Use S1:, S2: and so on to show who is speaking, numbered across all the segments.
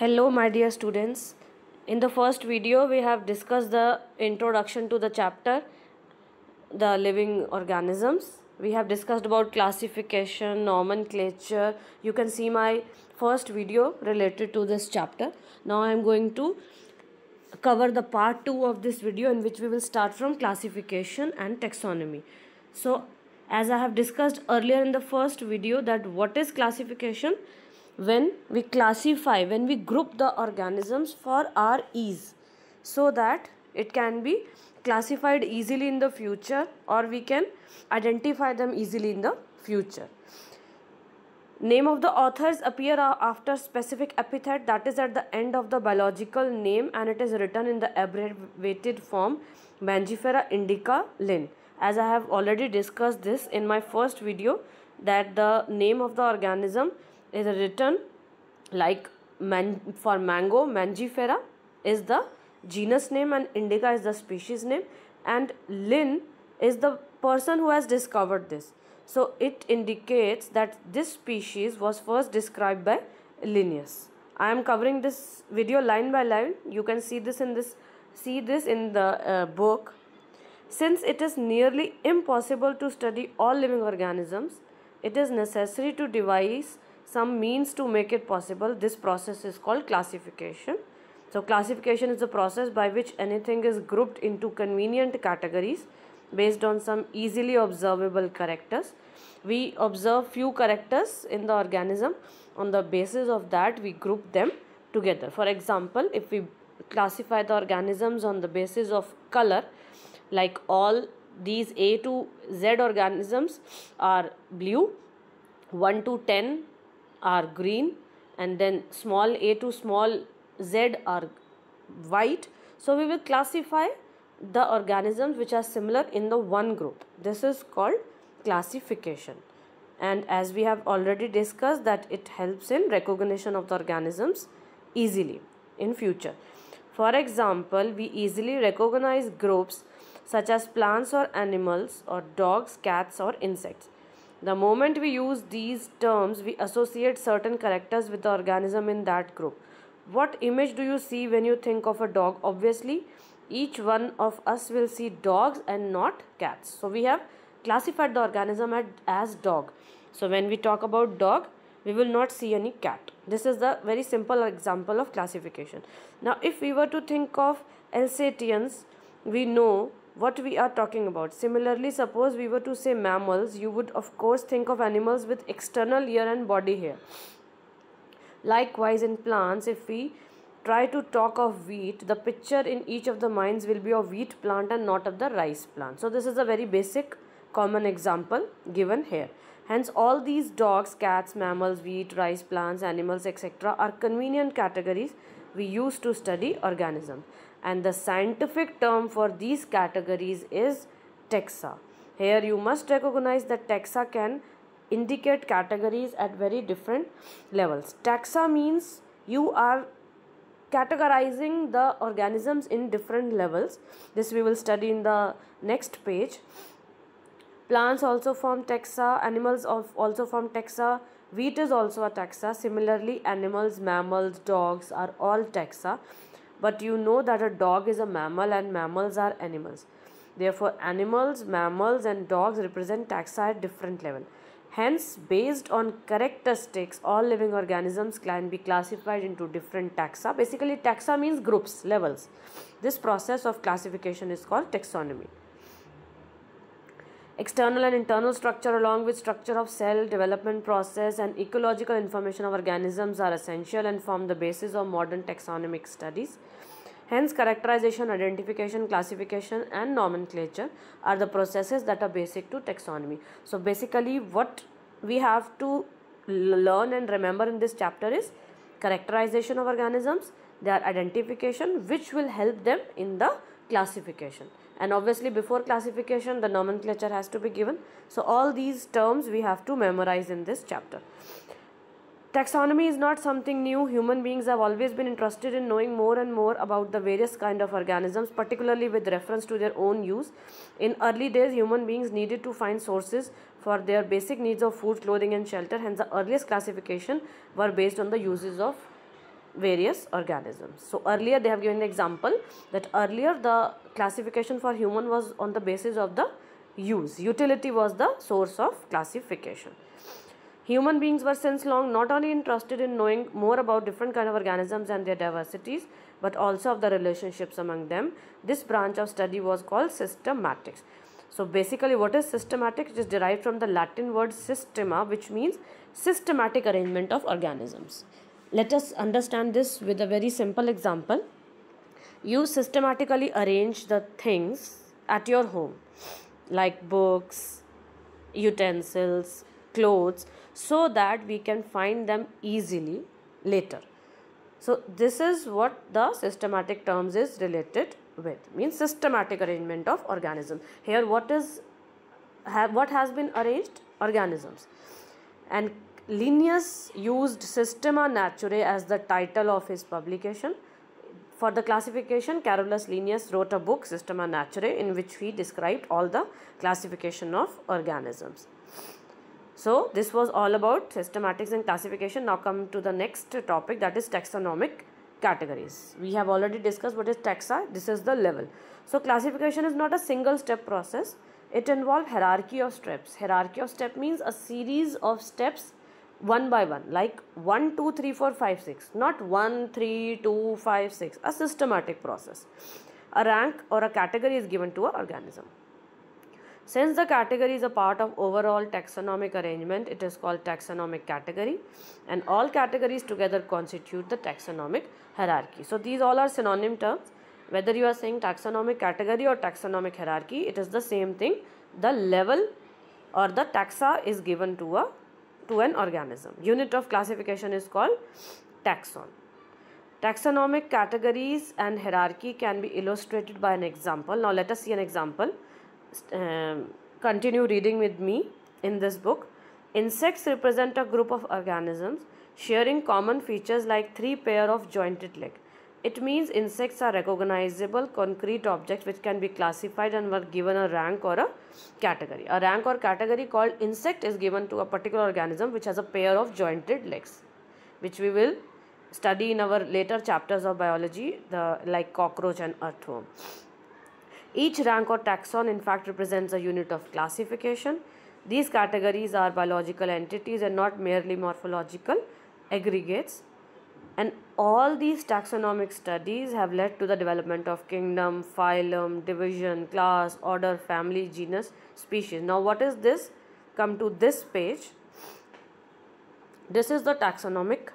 S1: Hello my dear students. In the first video we have discussed the introduction to the chapter the living organisms. We have discussed about classification, nomenclature. You can see my first video related to this chapter. Now I am going to cover the part 2 of this video, in which we will start from classification and taxonomy. So as I have discussed earlier in the first video, that what is classification? When we classify, when we group the organisms for our ease, so that it can be classified easily in the future, or we can identify them easily in the future. Name of the authors appear after specific epithet, that is at the end of the biological name, and it is written in the abbreviated form Mangifera indica Linn. As I have already discussed this in my first video, that the name of the organism is written like for mango, Mangifera is the genus name and indica is the species name, and Linn is the person who has discovered this. So it indicates that this species was first described by Linnaeus. I am covering this video line by line. You can see this in the book. Since it is nearly impossible to study all living organisms, it is necessary to devise some means to make it possible. This process is called classification. So classification is the process by which anything is grouped into convenient categories based on some easily observable characters. We observe few characters in the organism. On the basis of that, we group them together. For example, if we classify the organisms on the basis of color, like all these A to Z organisms are blue, 1 to 10 are green, and then small a to small z are white. So we will classify the organisms which are similar in the one group. This is called classification, and as we have already discussed, that it helps in recognition of the organisms easily in future. For example, we easily recognize groups such as plants or animals, or dogs, cats, or insects. The moment we use these terms, we associate certain characters with the organism in that group. What image do you see when you think of a dog? Obviously, each one of us will see dogs and not cats. So we have classified the organism as dog. So when we talk about dog, we will not see any cat. This is the very simple example of classification. Now, if we were to think of Alsatians, we know what we are talking about. Similarly, suppose we were to say mammals, you would of course think of animals with external ear and body hair. Likewise, in plants, if we try to talk of wheat, the picture in each of the minds will be of wheat plant and not of the rice plant. So this is a very basic common example given here. Hence, all these dogs, cats, mammals, wheat, rice plants, animals, etc. are convenient categories we use to study organisms. And the scientific term for these categories is taxa. Here you must recognize that taxa can indicate categories at very different levels. Taxa means you are categorizing the organisms in different levels. This we will study in the next page. Plants also form taxa, animals also form taxa, wheat is also a taxa. Similarly, animals, mammals, dogs are all taxa. But you know that a dog is a mammal and mammals are animals. Therefore, animals, mammals and dogs represent taxa at different level. Hence, based on characteristics, all living organisms can be classified into different taxa. Basically, taxa means groups, levels. This process of classification is called taxonomy. External and internal structure, along with structure of cell, development process and ecological information of organisms are essential and form the basis of modern taxonomic studies. Hence, characterization, identification, classification and nomenclature are the processes that are basic to taxonomy. So basically, what we have to learn and remember in this chapter is characterization of organisms, their identification, which will help them in the classification. And obviously, before classification, the nomenclature has to be given. So all these terms we have to memorize in this chapter. Taxonomy is not something new. Human beings have always been interested in knowing more and more about the various kind of organisms, particularly with reference to their own use. In early days, human beings needed to find sources for their basic needs of food, clothing and shelter. Hence, the earliest classification were based on the uses of various organisms. So earlier they have given the example that earlier the classification for human was on the basis of the use. Utility was the source of classification. Human beings were since long not only interested in knowing more about different kind of organisms and their diversities, but also of the relationships among them. This branch of study was called systematics. So basically what is systematic? It is derived from the Latin word systema, which means systematic arrangement of organisms. Let us understand this with a very simple example. You systematically arrange the things at your home, like books, utensils, clothes, so that we can find them easily later. So this is what the systematic terms is related with, means systematic arrangement of organisms. Here what has been arranged? Organisms. And Linnaeus used Systema Naturae as the title of his publication. For the classification, Carolus Linnaeus wrote a book, Systema Naturae, in which he described all the classification of organisms. So this was all about systematics and classification. Now come to the next topic, that is taxonomic categories. We have already discussed what is taxa. This is the level. So classification is not a single step process. It involves hierarchy of steps. Hierarchy of step means a series of steps one by one, like 1, 2, 3, 4, 5, 6. Not 1, 3, 2, 5, 6. A systematic process. A rank or a category is given to an organism. Since the category is a part of overall taxonomic arrangement, it is called taxonomic category, and all categories together constitute the taxonomic hierarchy. So these all are synonym terms. Whether you are saying taxonomic category or taxonomic hierarchy, it is the same thing. The level or the taxa is given to an organism. Unit of classification is called taxon. Taxonomic categories and hierarchy can be illustrated by an example. Now let us see an example. Continue reading with me in this book. Insects represent a group of organisms sharing common features like 3 pair of jointed legs. It means insects are recognizable concrete objects which can be classified and were given a rank or a category. A rank or category called insect is given to a particular organism which has a pair of jointed legs, which we will study in our later chapters of biology, like cockroach and earthworm. Each rank or taxon in fact represents a unit of classification. These categories are biological entities and not merely morphological aggregates. And all these taxonomic studies have led to the development of kingdom, phylum, division, class, order, family, genus, species. Now what is this? Come to this page. This is the taxonomic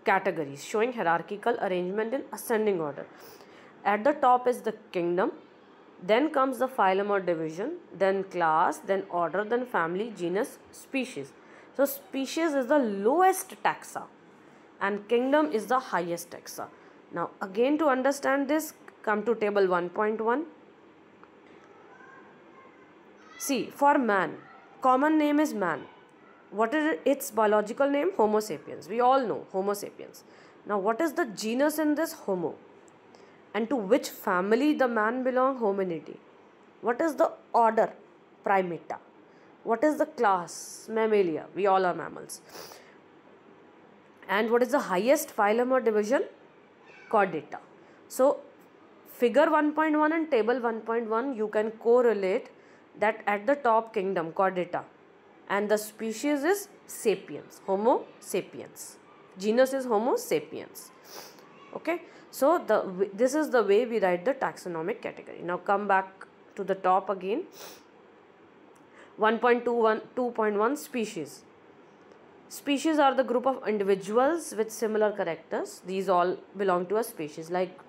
S1: categories showing hierarchical arrangement in ascending order. At the top is the kingdom. Then comes the phylum or division, then class, then order, then family, genus, species. So species is the lowest taxa and kingdom is the highest taxa. Now again, to understand this, come to table 1.1. See, for man, common name is man. What is its biological name? Homo sapiens. We all know Homo sapiens. Now what is the genus in this? Homo. And to which family the man belong? Hominidae. What is the order? Primata. What is the class? Mammalia. We all are mammals. And what is the highest phylum or division? Chordata. So figure 1.1 and table 1.1, you can correlate that at the top kingdom, Chordata, and the species is sapiens, Homo sapiens. Genus is Homo sapiens. Okay. So this is the way we write the taxonomic category. Now come back to the top again. 2.1 species. Species are the group of individuals with similar characters. These all belong to a species. Like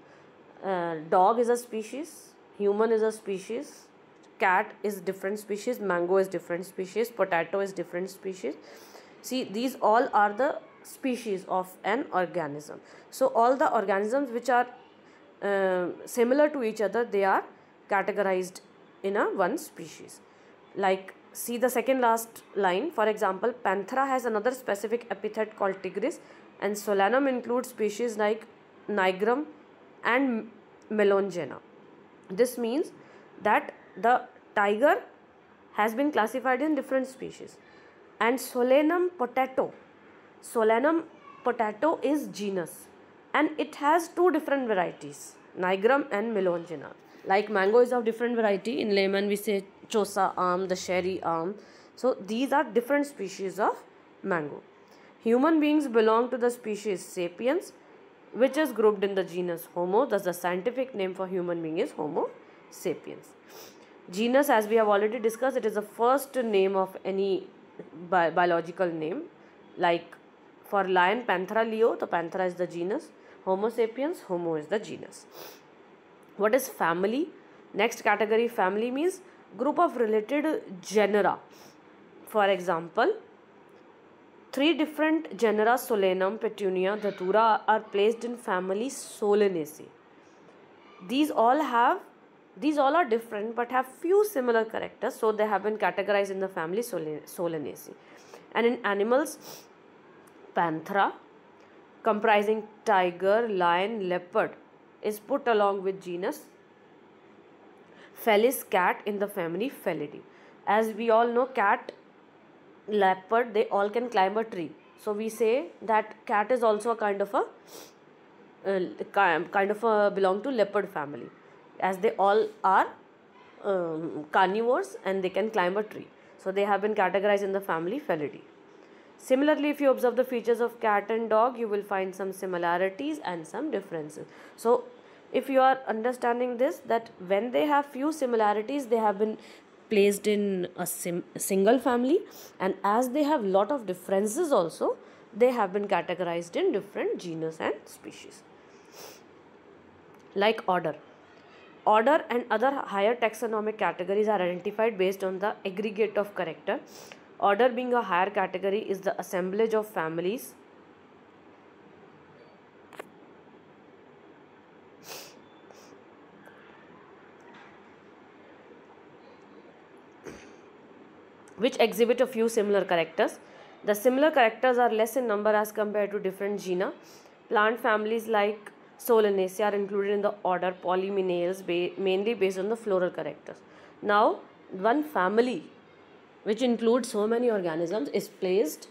S1: dog is a species, human is a species, cat is different species, mango is different species, potato is different species. See, these all are the species of an organism. So all the organisms which are similar to each other, they are categorized in a one species. Like see the second last line, for example, Panthera has another specific epithet called tigris, and Solanum includes species like Nigrum and Melongena. This means that the tiger has been classified in different species. And Solanum potato is genus, and it has two different varieties, nigrum and melongena. Like mango is of different variety, in layman we say chosa aam, the cherry aam. So these are different species of mango. Human beings belong to the species sapiens, which is grouped in the genus Homo. Thus the scientific name for human being is Homo sapiens. Genus, as we have already discussed, it is the first name of any biological name. Like for lion, Panthera leo, the Panthera is the genus. Homo sapiens, Homo is the genus. What is family? Next category, family means group of related genera. For example, 3 different genera Solanum, Petunia, Datura are placed in family Solanaceae. These all are different but have few similar characters, so they have been categorized in the family Solanaceae. And in animals, Panthera, comprising tiger, lion, leopard, is put along with genus Felis, cat, in the family Felidae. As we all know, cat, leopard, they all can climb a tree. So we say that cat is also a kind of a belong to leopard family, as they all are carnivores and they can climb a tree. So they have been categorized in the family Felidae. Similarly, if you observe the features of cat and dog, you will find some similarities and some differences. So if you are understanding this, that when they have few similarities, they have been placed in a single family, and as they have lot of differences also, they have been categorized in different genus and species. Like order and other higher taxonomic categories are identified based on the aggregate of character. Order, being a higher category, is the assemblage of families which exhibit a few similar characters. The similar characters are less in number as compared to different genera. Plant families like Solanaceae are included in the order Polyminales, mainly based on the floral characters. Now, one family which includes so many organisms is placed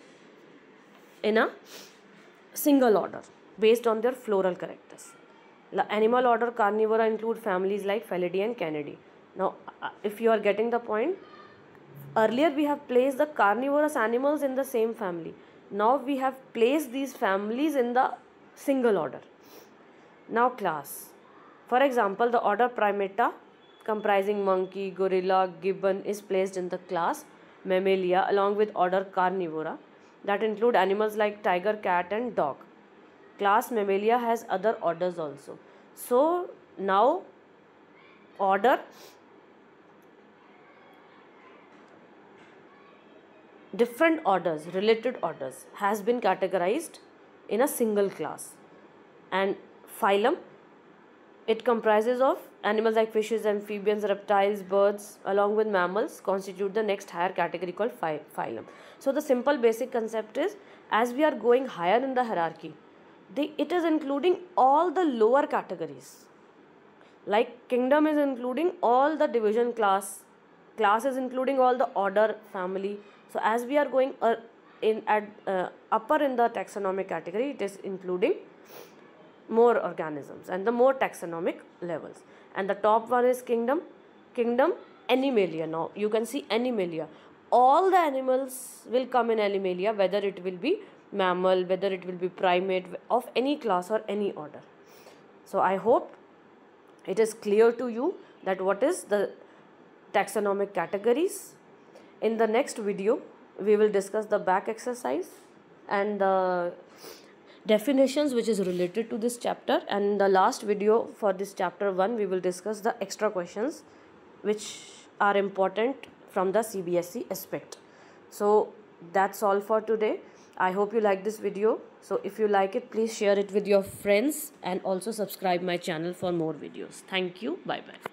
S1: in a single order based on their floral characters. The animal order Carnivora include families like Felidae and Canidae. Now, if you are getting the point, earlier we have placed the carnivorous animals in the same family. Now we have placed these families in the single order. Now class. For example, the order Primata, comprising monkey, gorilla, gibbon, is placed in the class Mammalia along with order Carnivora, that include animals like tiger, cat and dog. Class Mammalia has other orders also. So now order different orders, related orders, has been categorized in a single class. And phylum, it comprises of animals like fishes, amphibians, reptiles, birds, along with mammals, constitute the next higher category called phylum. So the simple basic concept is, as we are going higher in the hierarchy, it is including all the lower categories. Like kingdom is including all the division class is including all the order family. So as we are going upper in the taxonomic category, it is including more organisms and the more taxonomic levels. And the top one is kingdom Animalia. Now you can see Animalia, all the animals will come in Animalia, whether it will be mammal, whether it will be primate, of any class or any order. So I hope it is clear to you that what is the taxonomic categories. In the next video, we will discuss the back exercise and the definitions which is related to this chapter. And in the last video for this chapter 1, we will discuss the extra questions which are important from the CBSE aspect. So that's all for today. I hope you like this video. So if you like it, please share it with your friends and also subscribe my channel for more videos. Thank you. Bye bye.